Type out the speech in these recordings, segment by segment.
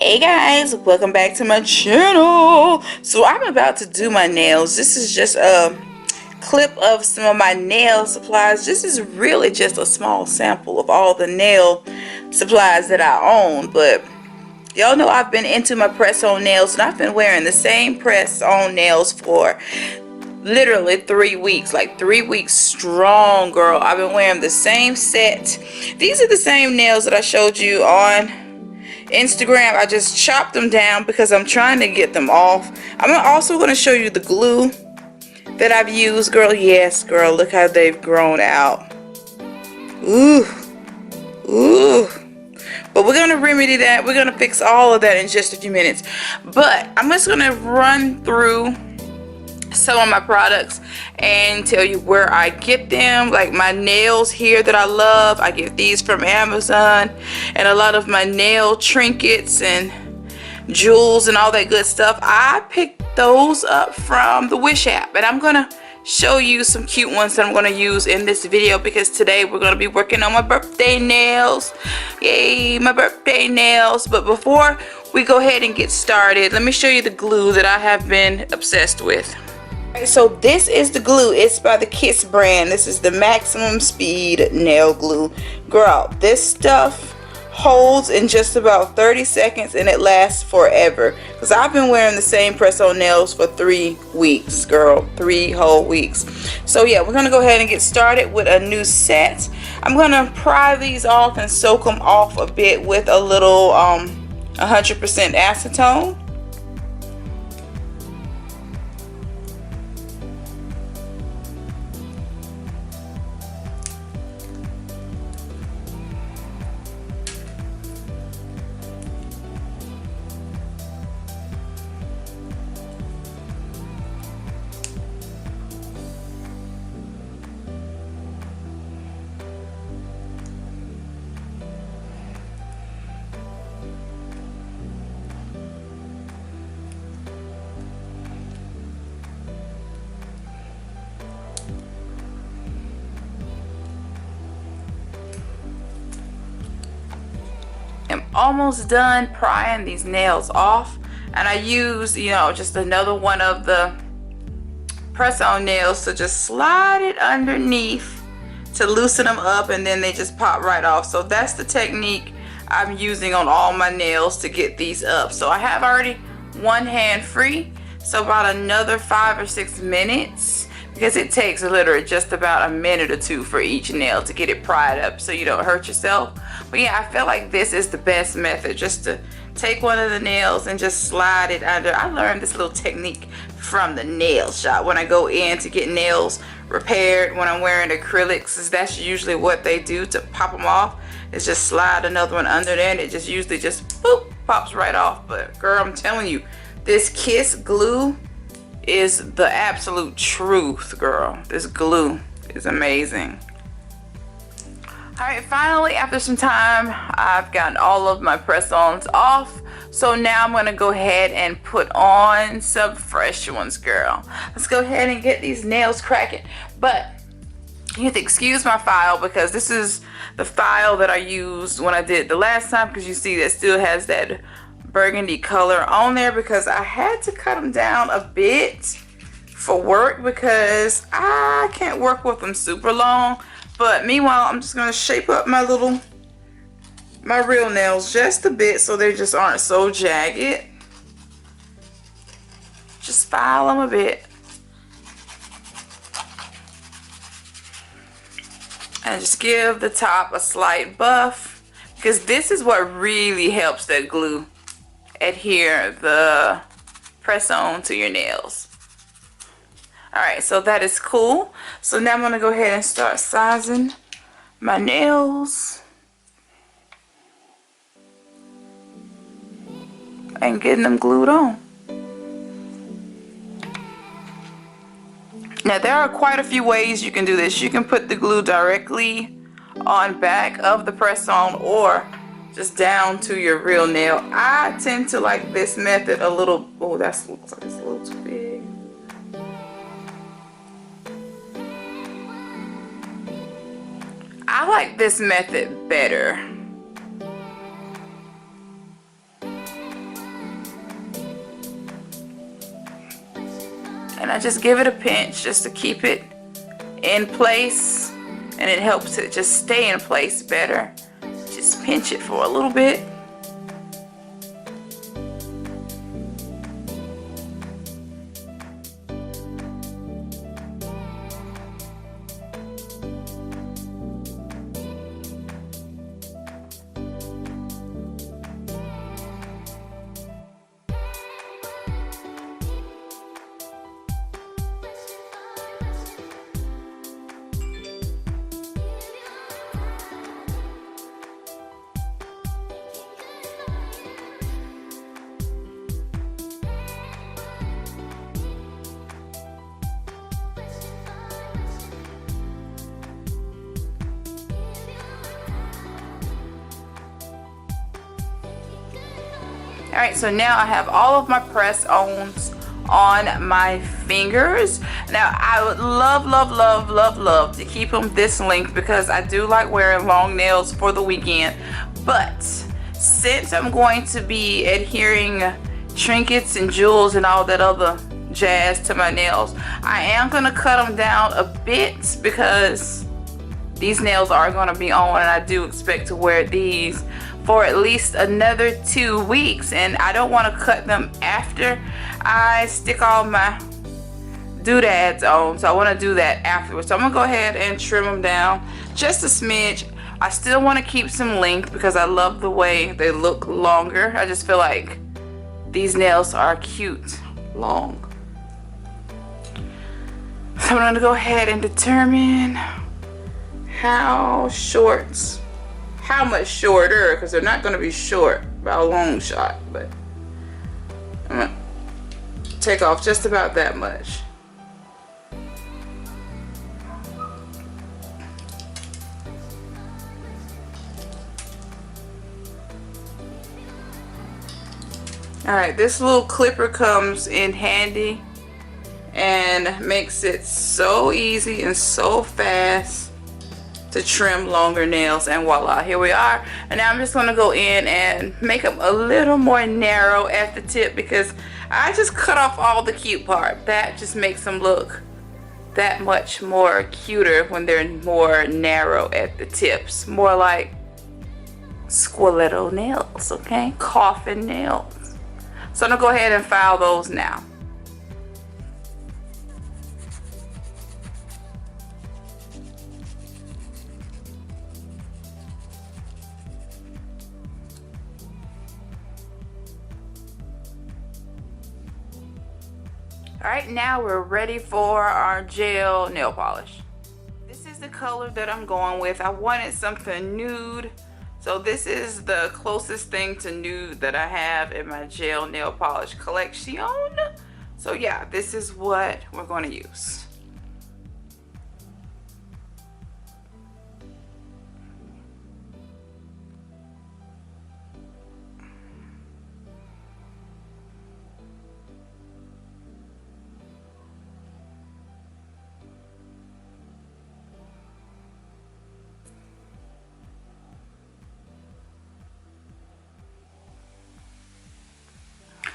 Hey guys, welcome back to my channel. So I'm about to do my nails. This is just a clip of some of my nail supplies. This is really just a small sample of all the nail supplies that I own, but y'all know I've been into my press-on nails, and I've been wearing the same press-on nails for literally 3 weeks, like 3 weeks strong, girl. I've been wearing the same set. These are the same nails that I showed you on Instagram. I just chopped them down because I'm trying to get them off. I'm also going to show you the glue that I've used, girl. Yes, girl, look how they've grown out. Ooh, ooh. But we're going to remedy that. We're going to fix all of that in just a few minutes. But I'm just going to run through some of my products and tell you where I get them. Like my nails here that I love, I get these from Amazon, and a lot of my nail trinkets and jewels and all that good stuff, I picked those up from the Wish app. And I'm gonna show you some cute ones that I'm gonna use in this video, because today we're gonna be working on my birthday nails. Yay, my birthday nails. But before we go ahead and get started, let me show you the glue that I have been obsessed with. So this is the glue. It's by the Kiss brand. This is the maximum speed nail glue. Girl, this stuff holds in just about 30 seconds and it lasts forever, because I've been wearing the same press-on nails for 3 weeks, girl. 3 whole weeks. So yeah, we're gonna go ahead and get started with a new set. I'm gonna pry these off and soak them off a bit with a little 100% acetone. I'm almost done prying these nails off, and I use, just another one of the press-on nails to just slide it underneath to loosen them up, and then they just pop right off. So that's the technique I'm using on all my nails to get these up. So I have already one hand free, so about another 5 or 6 minutes, because it takes literally just about a minute or 2 for each nail to get it pried up so you don't hurt yourself. But yeah, I feel like this is the best method, just to take one of the nails and just slide it under. I learned this little technique from the nail shop when I go in to get nails repaired. When I'm wearing acrylics, that's usually what they do to pop them off, is just slide another one under there, and it just usually just boop, pops right off. But girl, I'm telling you, this Kiss glue is the absolute truth, girl. This glue is amazing. Alright, finally, after some time, I've gotten all of my press-ons off. So now I'm going to go ahead and put on some fresh ones, girl. Let's go ahead and get these nails cracking. But you have to excuse my file, because this is the file that I used when I did the last time, because you see that still has that burgundy color on there, because I had to cut them down a bit for work, because I can't work with them super long. But meanwhile, I'm just gonna shape up my real nails just a bit, so they just aren't so jagged. Just file them a bit, and just give the top a slight buff, because this is what really helps that glue adhere the press on to your nails. Alright, so that is cool. So now I'm going to go ahead and start sizing my nails and getting them glued on. Now there are quite a few ways you can do this. You can put the glue directly on back of the press on, or just down to your real nail. I tend to like this method a little. Oh, that looks like it's a little too big. I like this method better. and I just give it a pinch just to keep it in place, and it helps it just stay in place better. Just pinch it for a little bit. Alright, so now I have all of my press-ons on my fingers. Now I would love to keep them this length because I do like wearing long nails for the weekend. But since I'm going to be adhering trinkets and jewels and all that other jazz to my nails, I am going to cut them down a bit because these nails are going to be on, and I do expect to wear these for at least another 2 weeks, and I don't want to cut them after I stick all my doodads on, so I want to do that afterwards. So I'm gonna go ahead and trim them down just a smidge. I still want to keep some length because I love the way they look longer. I just feel like these nails are cute long. So I'm gonna go ahead and determine how much shorter, because they're not going to be short by a long shot, but I'm going to take off just about that much. Alright, this little clipper comes in handy and makes it so easy and so fast to trim longer nails, and voila, here we are. And now I'm just going to go in and make them a little more narrow at the tip because I just cut off all the cute part. That just makes them look that much more cuter when they're more narrow at the tips, more like squaletto nails, okay, coffin nails. So I'm gonna go ahead and file those now. Alright, now we're ready for our gel nail polish. This is the color that I'm going with. I wanted something nude, so this is the closest thing to nude that I have in my gel nail polish collection. So yeah, this is what we're going to use.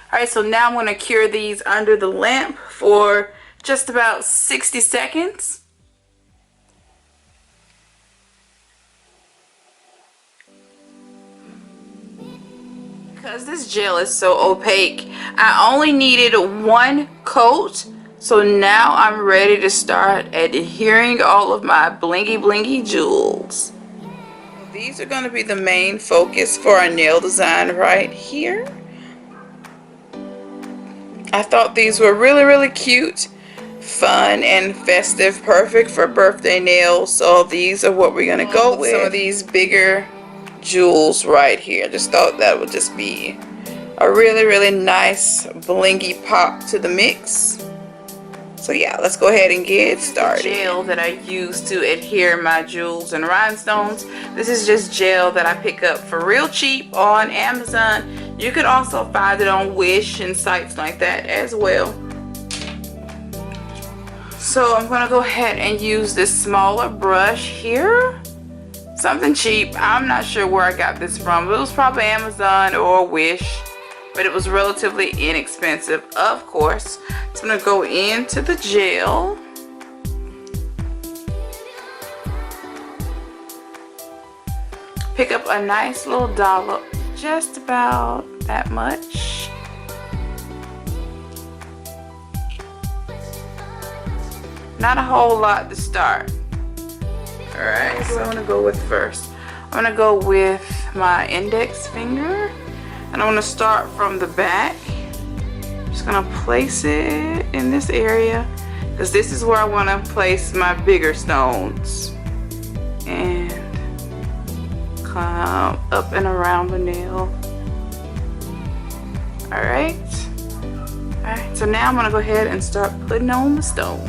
Alright, so now I'm going to cure these under the lamp for just about 60 seconds. Because this gel is so opaque, I only needed one coat. So now I'm ready to start adhering all of my blingy jewels. These are going to be the main focus for our nail design right here. I thought these were really cute, fun, and festive, perfect for birthday nails. So these are what we're going to go with. Some of these bigger jewels right here. Just thought that would just be a really nice blingy pop to the mix. So yeah, let's go ahead and get started. Gel that I use to adhere my jewels and rhinestones. This is just gel that I pick up for real cheap on Amazon. You could also find it on Wish and sites like that as well. So I'm going to go ahead and use this smaller brush here. Something cheap. I'm not sure where I got this from. It was probably Amazon or Wish. But it was relatively inexpensive, of course, So I'm going to go into the gel. Pick up a nice little dollop, just about that much. Not a whole lot to start. Alright, so I'm going to go with first. I'm going to go with my index finger. And I'm going to start from the back. Just going to place it in this area, because this is where I want to place my bigger stones. And come up and around the nail. Alright. Alright, so now I'm going to go ahead and start putting on the stones.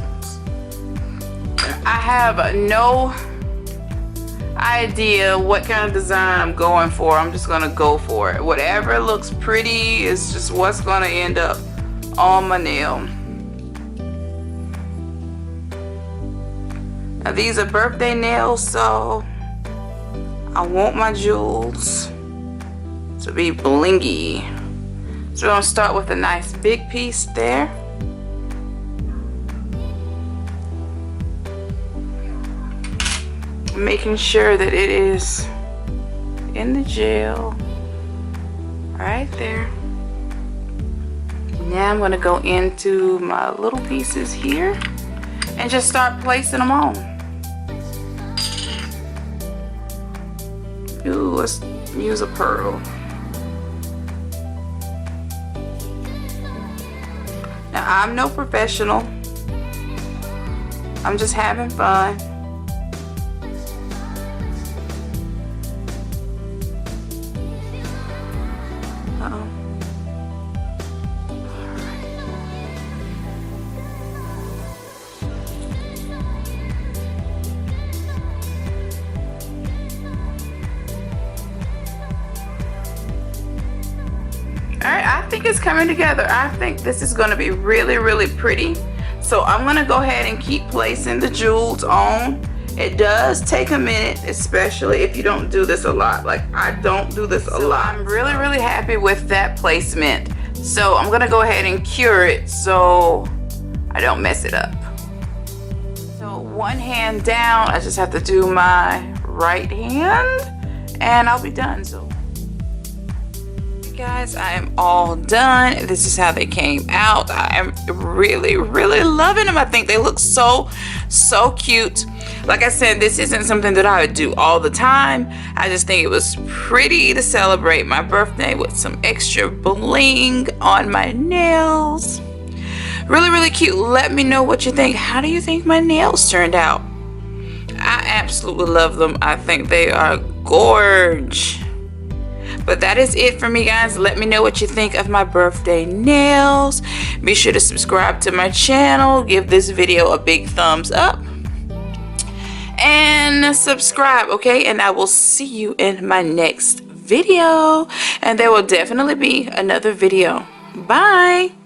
I have no idea what kind of design I'm going for. I'm just going to go for it. Whatever looks pretty is just what's going to end up on my nail. Now these are birthday nails, so I want my jewels to be blingy. So we're going to start with a nice big piece there. Making sure that it is in the gel right there. Now I'm going to go into my little pieces here and just start placing them on. Ooh, let's use a pearl. Now I'm no professional. I'm just having fun. Alright, I think it's coming together. I think this is going to be really, really pretty. So I'm going to go ahead and keep placing the jewels on. It does take a minute, especially if you don't do this a lot. Like, I don't do this a lot. I'm really, really happy with that placement. So I'm going to go ahead and cure it so I don't mess it up. So one hand down, I just have to do my right hand and I'll be done. So guys, I am all done. This is how they came out. I am really, really loving them. I think they look so cute. Like I said, this isn't something that I would do all the time. I just think it was pretty to celebrate my birthday with some extra bling on my nails. Really, really cute. Let me know what you think. How do you think my nails turned out? I absolutely love them. I think they are gorgeous. But that is it for me, guys. Let me know what you think of my birthday nails. Be sure to subscribe to my channel. Give this video a big thumbs up. And subscribe, okay? And I will see you in my next video. And there will definitely be another video. Bye.